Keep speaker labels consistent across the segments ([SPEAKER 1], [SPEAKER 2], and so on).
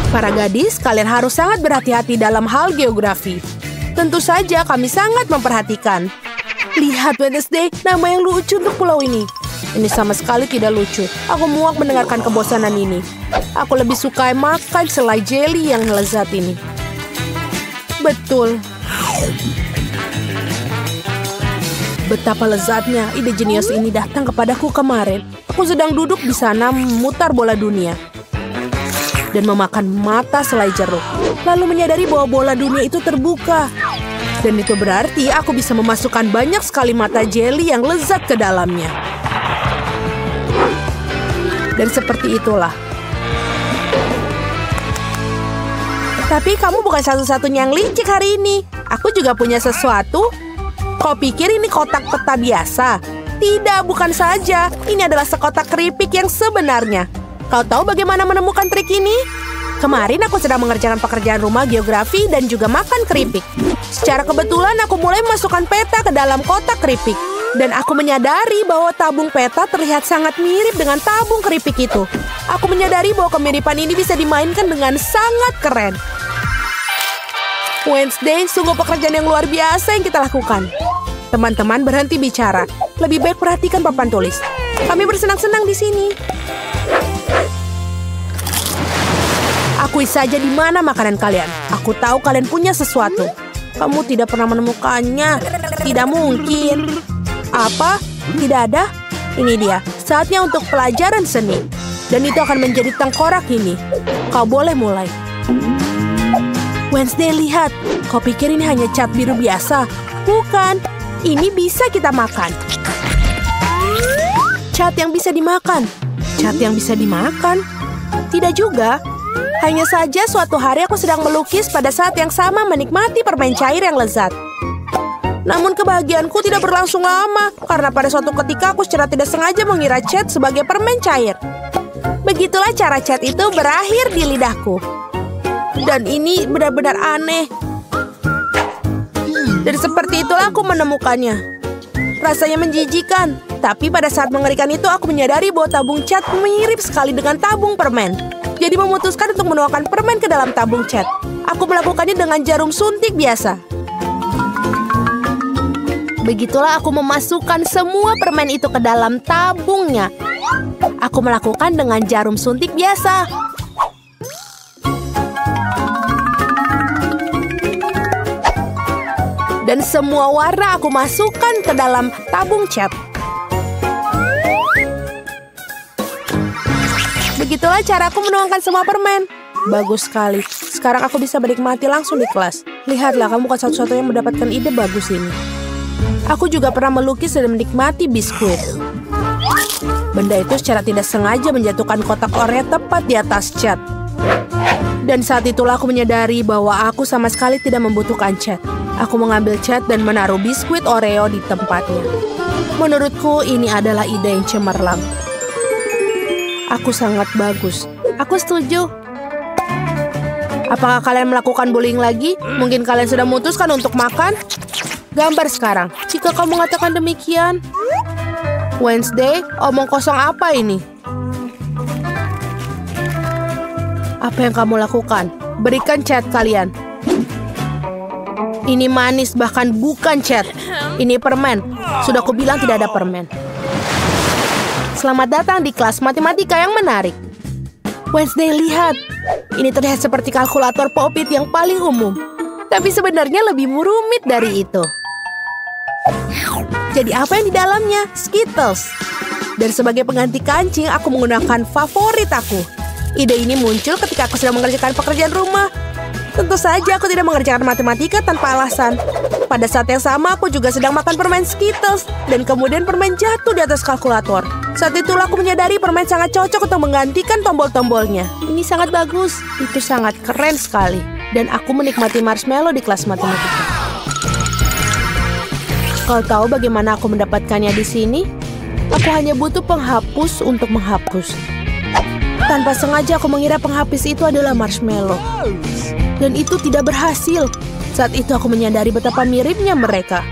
[SPEAKER 1] Para gadis, kalian harus sangat berhati-hati dalam hal geografi. Tentu saja kami sangat memperhatikan. Lihat Wednesday, nama yang lucu untuk pulau ini. Ini sama sekali tidak lucu. Aku muak mendengarkan kebosanan ini. Aku lebih suka makan selai jelly yang lezat ini. Betul. Betapa lezatnya ide jenius ini datang kepadaku kemarin. Aku sedang duduk di sana memutar bola dunia dan memakan mata selai jeruk. Lalu menyadari bahwa bola dunia itu terbuka. Dan itu berarti aku bisa memasukkan banyak sekali mata jelly yang lezat ke dalamnya. Dan seperti itulah. Tapi kamu bukan satu-satunya yang licik hari ini. Aku juga punya sesuatu. Kau pikir ini kotak peta biasa? Tidak, bukan saja. Ini adalah sekotak keripik yang sebenarnya. Kau tahu bagaimana menemukan trik ini? Kemarin aku sedang mengerjakan pekerjaan rumah geografi dan juga makan keripik. Secara kebetulan aku mulai memasukkan peta ke dalam kotak keripik. Dan aku menyadari bahwa tabung peta terlihat sangat mirip dengan tabung keripik itu. Aku menyadari bahwa kemiripan ini bisa dimainkan dengan sangat keren. Wednesday, sungguh pekerjaan yang luar biasa yang kita lakukan. Teman-teman berhenti bicara. Lebih baik perhatikan papan tulis. Kami bersenang-senang di sini. Akui saja di mana makanan kalian. Aku tahu kalian punya sesuatu. Kamu tidak pernah menemukannya. Tidak mungkin. Apa? Tidak ada? Ini dia. Saatnya untuk pelajaran seni. Dan itu akan menjadi tengkorak ini. Kau boleh mulai. Wednesday, lihat. Kau pikir ini hanya cat biru biasa? Bukan. Ini bisa kita makan. Cat yang bisa dimakan. Cat yang bisa dimakan? Tidak juga. Hanya saja suatu hari aku sedang melukis pada saat yang sama menikmati permen cair yang lezat. Namun kebahagiaanku tidak berlangsung lama. Karena pada suatu ketika aku secara tidak sengaja mengira cat sebagai permen cair. Begitulah cara cat itu berakhir di lidahku. Dan ini benar-benar aneh. Dan seperti itulah aku menemukannya. Rasanya menjijikan. Tapi pada saat mengerikan itu aku menyadari bahwa tabung cat mirip sekali dengan tabung permen. Jadi memutuskan untuk menuangkan permen ke dalam tabung cat. Aku melakukannya dengan jarum suntik biasa. Begitulah aku memasukkan semua permen itu ke dalam tabungnya. Aku melakukan dengan jarum suntik biasa. Dan semua warna aku masukkan ke dalam tabung cat. Begitulah cara aku menuangkan semua permen. Bagus sekali. Sekarang aku bisa menikmati langsung di kelas. Lihatlah, kamu bukan satu-satunya yang mendapatkan ide bagus ini. Aku juga pernah melukis dan menikmati biskuit. Benda itu secara tidak sengaja menjatuhkan kotak Oreo tepat di atas cat. Dan saat itulah aku menyadari bahwa aku sama sekali tidak membutuhkan cat. Aku mengambil cat dan menaruh biskuit Oreo di tempatnya. Menurutku ini adalah ide yang cemerlang. Aku sangat bagus. Aku setuju. Apakah kalian melakukan bullying lagi? Mungkin kalian sudah memutuskan untuk makan? Gambar sekarang. Jika kau mengatakan demikian. Wednesday, omong kosong apa ini? Apa yang kamu lakukan? Berikan cat kalian. Ini manis, bahkan bukan cat. Ini permen. Sudah kubilang tidak ada permen. Selamat datang di kelas matematika yang menarik. Wednesday, lihat. Ini terlihat seperti kalkulator Pop-it yang paling umum. Tapi sebenarnya lebih rumit dari itu. Jadi apa yang di dalamnya? Skittles. Dan sebagai pengganti kancing, aku menggunakan favorit aku. Ide ini muncul ketika aku sedang mengerjakan pekerjaan rumah. Tentu saja aku tidak mengerjakan matematika tanpa alasan. Pada saat yang sama, aku juga sedang makan permen Skittles. Dan kemudian permen jatuh di atas kalkulator. Saat itulah aku menyadari permen sangat cocok untuk menggantikan tombol-tombolnya. Ini sangat bagus. Itu sangat keren sekali. Dan aku menikmati marshmallow di kelas matematika. Kau tahu bagaimana aku mendapatkannya di sini? Aku hanya butuh penghapus untuk menghapus. Tanpa sengaja aku mengira penghapus itu adalah marshmallow. Dan itu tidak berhasil. Saat itu aku menyadari betapa miripnya mereka.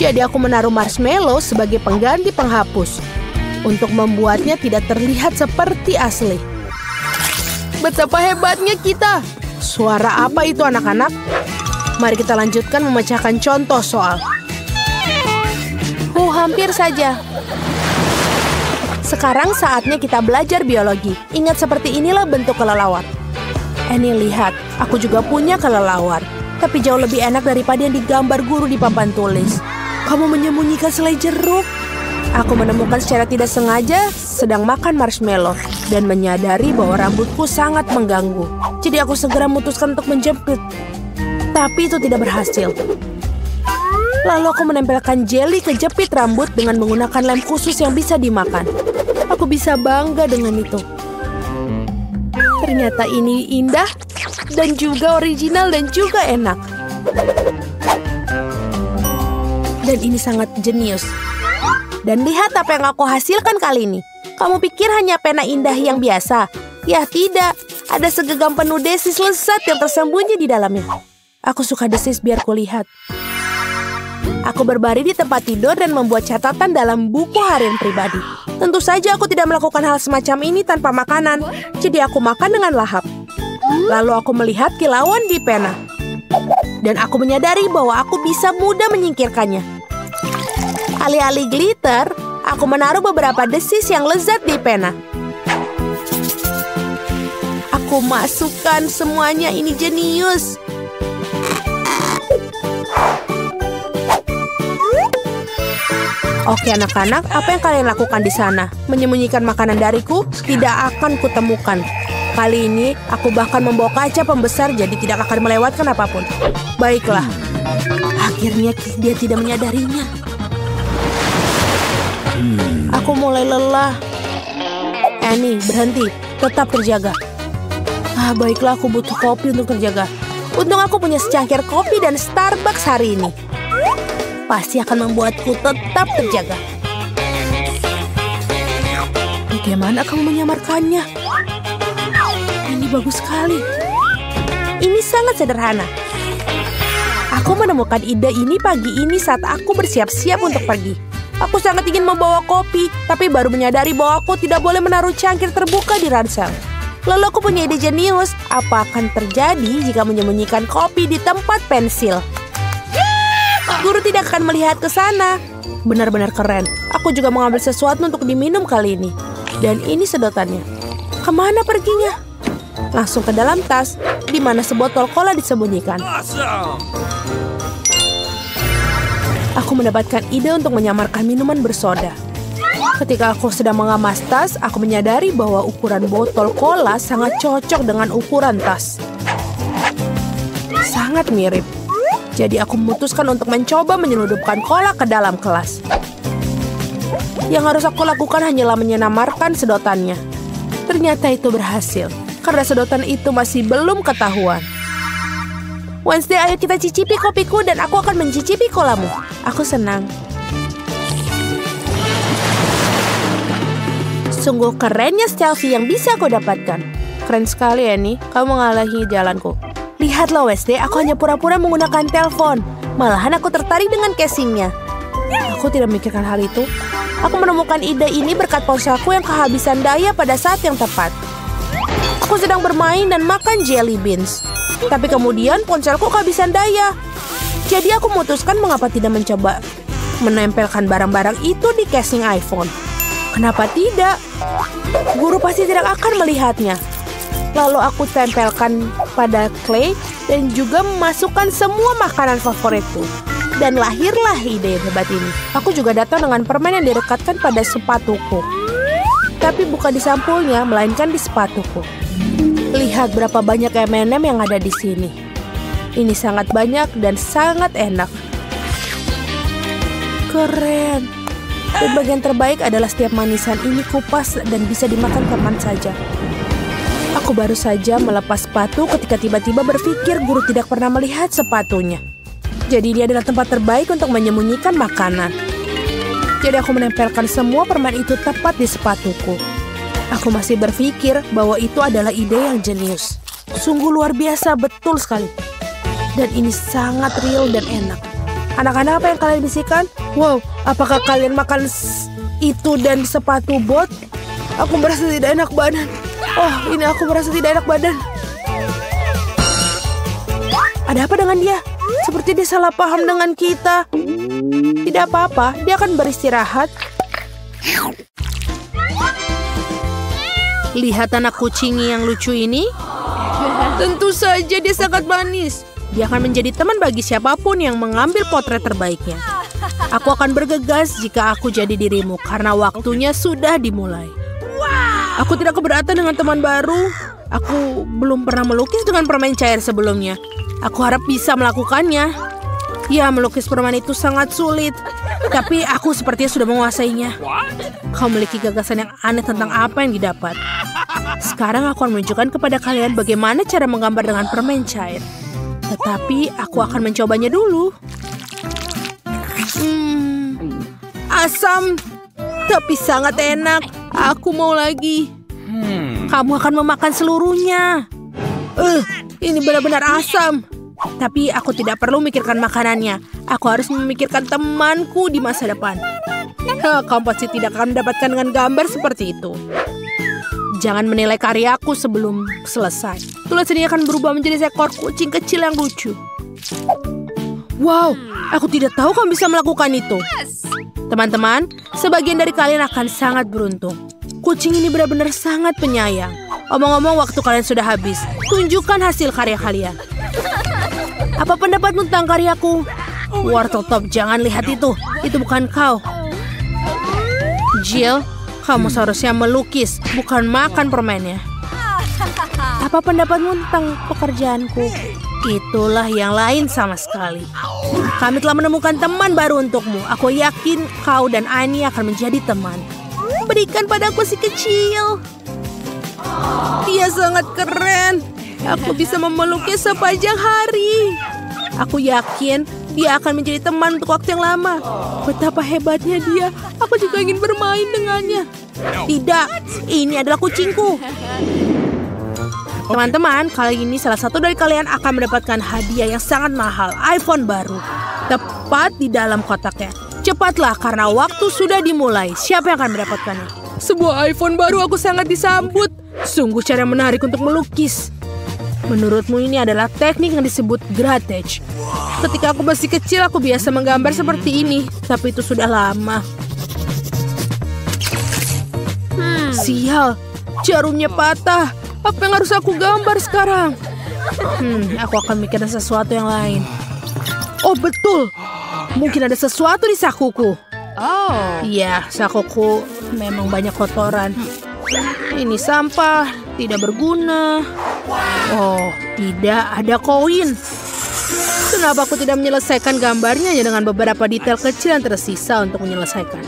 [SPEAKER 1] Jadi aku menaruh marshmallow sebagai pengganti penghapus. Untuk membuatnya tidak terlihat seperti asli. Betapa hebatnya kita. Suara apa itu anak-anak? Mari kita lanjutkan memecahkan contoh soal. Hampir saja. Sekarang saatnya kita belajar biologi. Ingat seperti inilah bentuk kelelawar. Annie, lihat, aku juga punya kelelawar. Tapi jauh lebih enak daripada yang digambar guru di papan tulis. Kamu menyembunyikan selai jeruk. Aku menemukan secara tidak sengaja sedang makan marshmallow dan menyadari bahwa rambutku sangat mengganggu. Jadi aku segera memutuskan untuk menjepit. Tapi itu tidak berhasil. Lalu aku menempelkan jeli ke jepit rambut dengan menggunakan lem khusus yang bisa dimakan. Aku bisa bangga dengan itu. Ternyata ini indah dan juga original dan juga enak. Dan ini sangat jenius. Dan lihat apa yang aku hasilkan kali ini. Kamu pikir hanya pena indah yang biasa? Ya tidak, ada segenggam penuh desis lezat yang tersembunyi di dalamnya. Aku suka desis biar kulihat. Aku berbaring di tempat tidur dan membuat catatan dalam buku harian pribadi. Tentu saja aku tidak melakukan hal semacam ini tanpa makanan. Jadi aku makan dengan lahap. Lalu aku melihat kilauan di pena. Dan aku menyadari bahwa aku bisa mudah menyingkirkannya. Alih-alih glitter, aku menaruh beberapa desis yang lezat di pena. Aku masukkan semuanya, ini jenius. Oke anak-anak, apa yang kalian lakukan di sana? Menyembunyikan makanan dariku? Tidak akan kutemukan. Kali ini, aku bahkan membawa kaca pembesar jadi tidak akan melewatkan apapun. Baiklah. Akhirnya dia tidak menyadarinya. Aku mulai lelah. Annie, berhenti. Tetap terjaga. Baiklah, aku butuh kopi untuk terjaga. Untung aku punya secangkir kopi dan Starbucks hari ini. Pasti akan membuatku tetap terjaga. Bagaimana kamu menyamarkannya? Ini bagus sekali. Ini sangat sederhana. Aku menemukan ide ini pagi ini saat aku bersiap-siap untuk pergi. Aku sangat ingin membawa kopi, tapi baru menyadari bahwa aku tidak boleh menaruh cangkir terbuka di ransel. Lalu aku punya ide jenius. Apa akan terjadi jika menyembunyikan kopi di tempat pensil? Guru tidak akan melihat ke sana. Benar-benar keren. Aku juga mengambil sesuatu untuk diminum kali ini. Dan ini sedotannya. Kemana perginya? Langsung ke dalam tas, di mana sebotol cola disembunyikan. Aku mendapatkan ide untuk menyamarkan minuman bersoda. Ketika aku sedang mengemas tas, aku menyadari bahwa ukuran botol cola sangat cocok dengan ukuran tas. Sangat mirip. Jadi aku memutuskan untuk mencoba menyelundupkan cola ke dalam kelas. Yang harus aku lakukan hanyalah menyamarkan sedotannya. Ternyata itu berhasil, karena sedotan itu masih belum ketahuan. Wednesday, ayo kita cicipi kopiku dan aku akan mencicipi colamu. Aku senang. Sungguh kerennya selfie yang bisa aku dapatkan. Keren sekali, Annie. Kamu mengalahi jalanku. Lihatlah, Wednesday, aku hanya pura-pura menggunakan telepon. Malahan aku tertarik dengan casingnya. Aku tidak memikirkan hal itu. Aku menemukan ide ini berkat ponselku yang kehabisan daya pada saat yang tepat. Aku sedang bermain dan makan jelly beans. Tapi kemudian ponselku kehabisan daya. Jadi aku memutuskan mengapa tidak mencoba menempelkan barang-barang itu di casing iPhone. Kenapa tidak? Guru pasti tidak akan melihatnya. Lalu aku tempelkan pada clay dan juga memasukkan semua makanan favoritku. Dan lahirlah ide hebat ini. Aku juga datang dengan permen yang direkatkan pada sepatuku. Tapi bukan di sampulnya, melainkan di sepatuku. Lihat berapa banyak M&M yang ada di sini. Ini sangat banyak dan sangat enak. Keren. Dan bagian terbaik adalah setiap manisan ini kupas dan bisa dimakan kapan saja. Aku baru saja melepas sepatu ketika tiba-tiba berpikir guru tidak pernah melihat sepatunya. Jadi dia adalah tempat terbaik untuk menyembunyikan makanan. Jadi aku menempelkan semua permen itu tepat di sepatuku. Aku masih berpikir bahwa itu adalah ide yang jenius. Sungguh luar biasa, betul sekali. Dan ini sangat real dan enak. Anak-anak, apa yang kalian bisikan? Wow, apakah kalian makan itu dan sepatu bot? Aku merasa tidak enak badan. Oh, ini aku merasa tidak enak badan. Ada apa dengan dia? Seperti dia salah paham dengan kita. Tidak apa-apa, dia akan beristirahat. Lihat anak kucing yang lucu ini. Tentu saja dia sangat manis. Dia akan menjadi teman bagi siapapun yang mengambil potret terbaiknya. Aku akan bergegas jika aku jadi dirimu karena waktunya sudah dimulai. Aku tidak keberatan dengan teman baru. Aku belum pernah melukis dengan permen cair sebelumnya. Aku harap bisa melakukannya. Ya, melukis permen itu sangat sulit. Tapi aku sepertinya sudah menguasainya. Kau memiliki gagasan yang aneh tentang apa yang didapat. Sekarang aku akan menunjukkan kepada kalian bagaimana cara menggambar dengan permen cair. Tetapi aku akan mencobanya dulu. Asam, tapi sangat enak. Aku mau lagi. Kamu akan memakan seluruhnya. Ini benar-benar asam. Tapi aku tidak perlu memikirkan makanannya. Aku harus memikirkan temanku di masa depan. Kamu pasti tidak akan mendapatkan dengan gambar seperti itu. Jangan menilai karyaku sebelum selesai. Tulisan ini akan berubah menjadi seekor kucing kecil yang lucu. Wow, aku tidak tahu kamu bisa melakukan itu. Teman-teman, sebagian dari kalian akan sangat beruntung. Kucing ini benar-benar sangat penyayang. Omong-omong, waktu kalian sudah habis. Tunjukkan hasil karya kalian. Apa pendapatmu tentang karyaku? Wortel Top, jangan lihat itu. Itu bukan kau. Jill, kamu seharusnya melukis, bukan makan permennya. Apa pendapatmu tentang pekerjaanku? Itulah yang lain sama sekali. Kami telah menemukan teman baru untukmu. Aku yakin kau dan Annie akan menjadi teman. Berikan padaku si kecil. Dia sangat keren. Aku bisa memeluknya sepanjang hari. Aku yakin dia akan menjadi teman untuk waktu yang lama. Betapa hebatnya dia. Aku juga ingin bermain dengannya. Tidak, ini adalah kucingku. Teman-teman, kali ini salah satu dari kalian akan mendapatkan hadiah yang sangat mahal, iPhone baru. Tepat di dalam kotaknya. Cepatlah karena waktu sudah dimulai. Siapa yang akan mendapatkannya? Sebuah iPhone baru, aku sangat disambut. Sungguh cara yang menarik untuk melukis. Menurutmu ini adalah teknik yang disebut grattage. Ketika aku masih kecil, aku biasa menggambar seperti ini. Tapi itu sudah lama. Sial, jarumnya patah. Apa yang harus aku gambar sekarang? Aku akan mikirin sesuatu yang lain. Oh, betul. Mungkin ada sesuatu di sakuku. Iya, sakuku memang banyak kotoran. Ini sampah, tidak berguna. Oh, tidak ada koin. Kenapa aku tidak menyelesaikan gambarnya dengan beberapa detail kecil yang tersisa untuk menyelesaikan?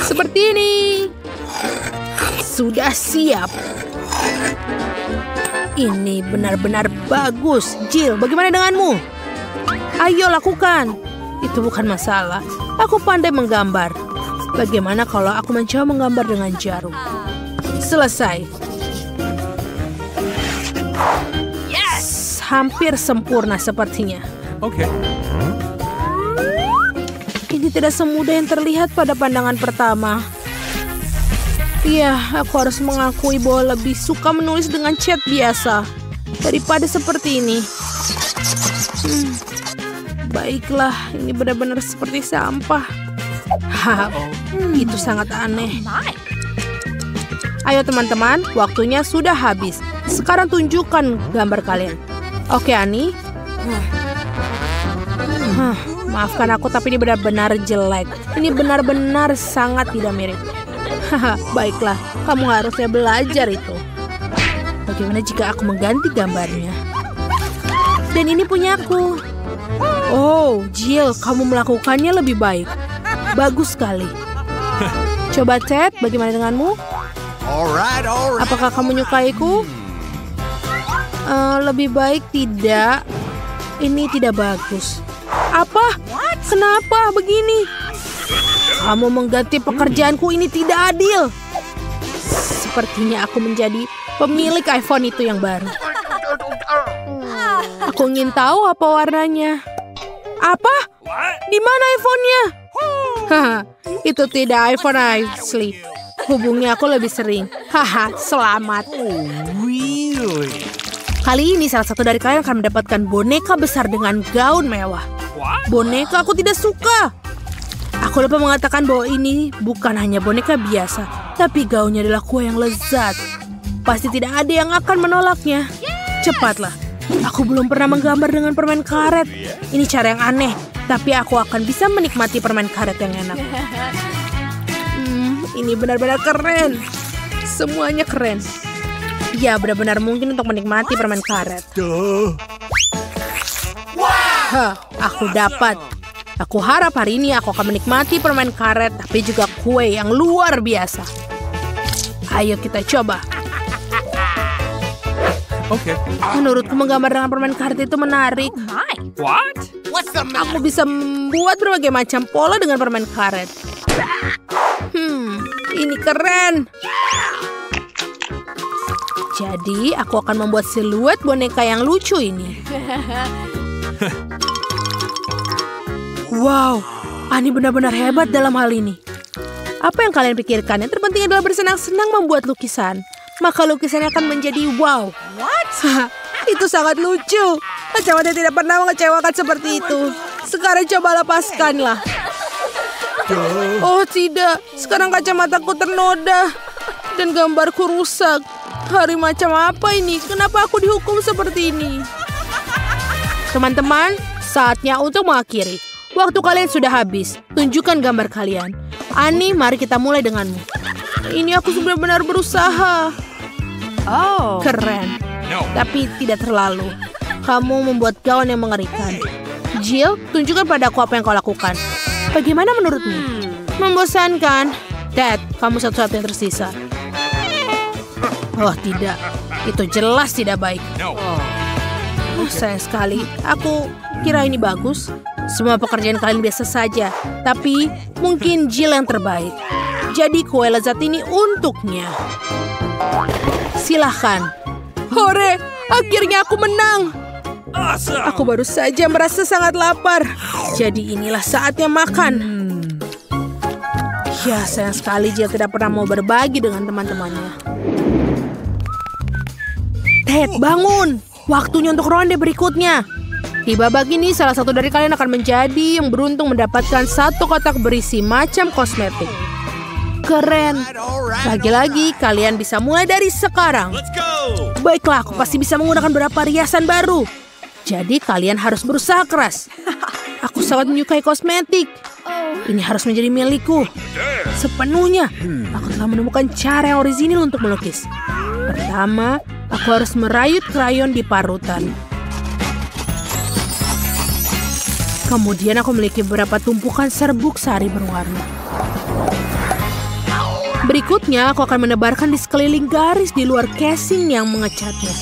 [SPEAKER 1] Seperti ini. Sudah siap. Ini benar-benar bagus. Jill, bagaimana denganmu? Ayo lakukan. Itu bukan masalah. Aku pandai menggambar. Bagaimana kalau aku mencoba menggambar dengan jarum? Selesai. Yes! Hampir sempurna sepertinya.
[SPEAKER 2] Oke.
[SPEAKER 1] Ini tidak semudah yang terlihat pada pandangan pertama. Iya, aku harus mengakui bahwa lebih suka menulis dengan cat biasa daripada seperti ini. Baiklah, ini benar-benar seperti sampah. Itu sangat aneh. Ayo teman-teman, waktunya sudah habis. Sekarang tunjukkan gambar kalian. Oke, Annie. Maafkan aku, tapi ini benar-benar jelek. Ini benar-benar sangat tidak mirip. Baiklah, kamu harusnya belajar itu. Bagaimana jika aku mengganti gambarnya? Dan ini punyaku. Oh, Jill, kamu melakukannya lebih baik. Bagus sekali. Coba Ted, bagaimana denganmu?
[SPEAKER 2] Alright.
[SPEAKER 1] Apakah kamu menyukaiku? Lebih baik tidak. Ini tidak bagus. Apa? Kenapa begini? Kamu mengganti pekerjaanku, ini tidak adil. Sepertinya aku menjadi pemilik iPhone itu yang baru. Aku ingin tahu apa warnanya. Apa? Di mana iPhone-nya? Itu tidak iPhone asli. Hubungi aku lebih sering. Haha, selamat. Kali ini salah satu dari kalian akan mendapatkan boneka besar dengan gaun mewah. Boneka aku tidak suka. Aku lupa mengatakan bahwa ini bukan hanya boneka biasa, tapi gaunnya adalah kue yang lezat. Pasti tidak ada yang akan menolaknya. Cepatlah. Aku belum pernah menggambar dengan permen karet. Ini cara yang aneh, tapi aku akan bisa menikmati permen karet yang enak. Ini benar-benar keren. Semuanya keren. Ya, benar-benar mungkin untuk menikmati permen karet. Hah, aku dapat. Aku harap hari ini aku akan menikmati permen karet, tapi juga kue yang luar biasa. Ayo kita coba.
[SPEAKER 2] Okay.
[SPEAKER 1] Menurutku menggambar dengan permen karet itu menarik.
[SPEAKER 2] What?
[SPEAKER 1] Aku bisa membuat berbagai macam pola dengan permen karet. Ini keren. Jadi, aku akan membuat siluet boneka yang lucu ini. Wow, Ani benar-benar hebat dalam hal ini. Apa yang kalian pikirkan? Yang terpenting adalah bersenang-senang membuat lukisan. Maka lukisannya akan menjadi wow. What? Itu sangat lucu. Kacamata tidak pernah mengecewakan seperti itu. Sekarang coba lepaskanlah. Oh tidak, sekarang kacamataku ternoda. Dan gambarku rusak. Hari macam apa ini? Kenapa aku dihukum seperti ini? Teman-teman, saatnya untuk mengakhiri. Waktu kalian sudah habis. Tunjukkan gambar kalian. Ani, mari kita mulai denganmu. Ini aku benar-benar berusaha. Oh, keren. Tapi tidak terlalu. Kamu membuat gaun yang mengerikan. Jill, tunjukkan padaku apa yang kau lakukan. Bagaimana menurutmu? Membosankan. Dad, kamu satu-satunya yang tersisa. Oh tidak, itu jelas tidak baik. Sayang sekali, aku kira ini bagus. Semua pekerjaan kalian biasa saja, tapi mungkin Jill yang terbaik. Jadi kue lezat ini untuknya. Silahkan. Hore, akhirnya aku menang. Aku baru saja merasa sangat lapar. Jadi inilah saatnya makan. Ya, sayang sekali Jill tidak pernah mau berbagi dengan teman-temannya. Ted, bangun! Waktunya untuk ronde berikutnya. Di babak ini, salah satu dari kalian akan menjadi yang beruntung mendapatkan satu kotak berisi macam kosmetik. Keren. Lagi-lagi, kalian bisa mulai dari sekarang. Baiklah, aku pasti bisa menggunakan beberapa riasan baru. Jadi, kalian harus berusaha keras. Aku sangat menyukai kosmetik. Ini harus menjadi milikku. Sepenuhnya, aku telah menemukan cara yang orisinil untuk melukis. Pertama, aku harus merayut krayon di parutan. Kemudian aku memiliki beberapa tumpukan serbuk sari berwarna. Berikutnya, aku akan menebarkan di sekeliling garis di luar casing yang mengecatnya.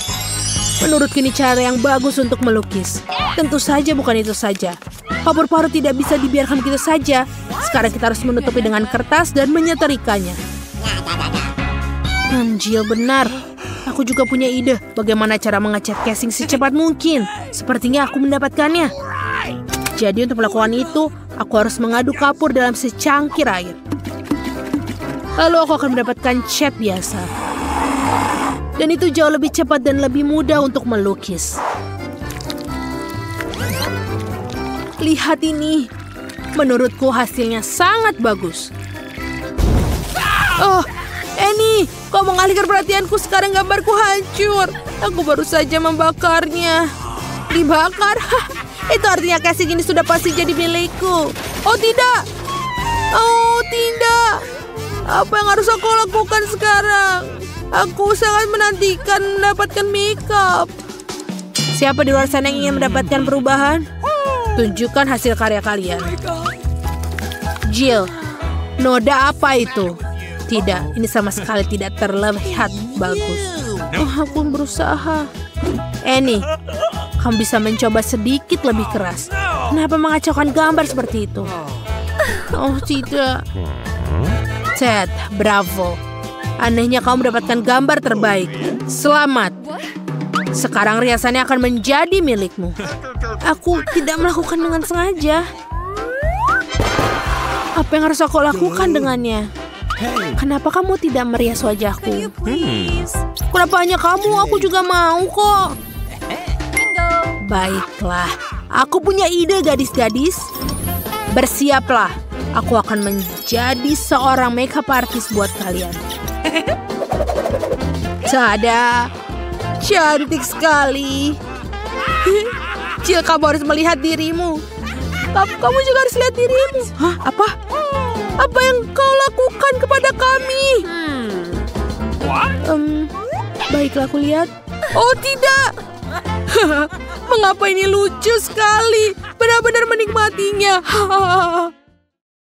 [SPEAKER 1] Menurutku ini cara yang bagus untuk melukis. Tentu saja bukan itu saja. Kapur parut tidak bisa dibiarkan begitu saja. Sekarang kita harus menutupi dengan kertas dan menyetrikanya. Jill benar. Aku juga punya ide bagaimana cara mengecat casing secepat mungkin. Sepertinya aku mendapatkannya. Jadi untuk melakukan itu, aku harus mengaduk kapur dalam secangkir air. Lalu aku akan mendapatkan cat biasa. Dan itu jauh lebih cepat dan lebih mudah untuk melukis. Lihat ini. Menurutku hasilnya sangat bagus. Oh, Annie, kau mengalihkan perhatianku, sekarang gambarku hancur. Aku baru saja membakarnya. Dibakar? Itu artinya casing ini sudah pasti jadi milikku. Oh tidak. Oh tidak. Apa yang harus aku lakukan sekarang? Aku sangat menantikan mendapatkan makeup. Siapa di luar sana yang ingin mendapatkan perubahan? Tunjukkan hasil karya kalian. Jill, noda apa itu? Tidak, ini sama sekali tidak terlihat bagus. Oh, aku berusaha. Annie, kamu bisa mencoba sedikit lebih keras. Kenapa mengacaukan gambar seperti itu? Oh, tidak. Ted, bravo. Anehnya kamu mendapatkan gambar terbaik. Selamat. Sekarang riasannya akan menjadi milikmu. Aku tidak melakukan dengan sengaja. Apa yang harus aku lakukan dengannya? Kenapa kamu tidak merias wajahku? Kenapa hanya kamu? Aku juga mau kok. Baiklah, aku punya ide gadis-gadis. Bersiaplah, aku akan menjadi seorang makeup artist buat kalian. Tada, cantik sekali. Cil, kamu harus melihat dirimu. Kamu juga harus lihat dirimu. Hah? Apa? Apa yang kau lakukan kepada kami? Baiklah, aku lihat. Oh, tidak. Mengapa ini lucu sekali? Benar-benar menikmatinya.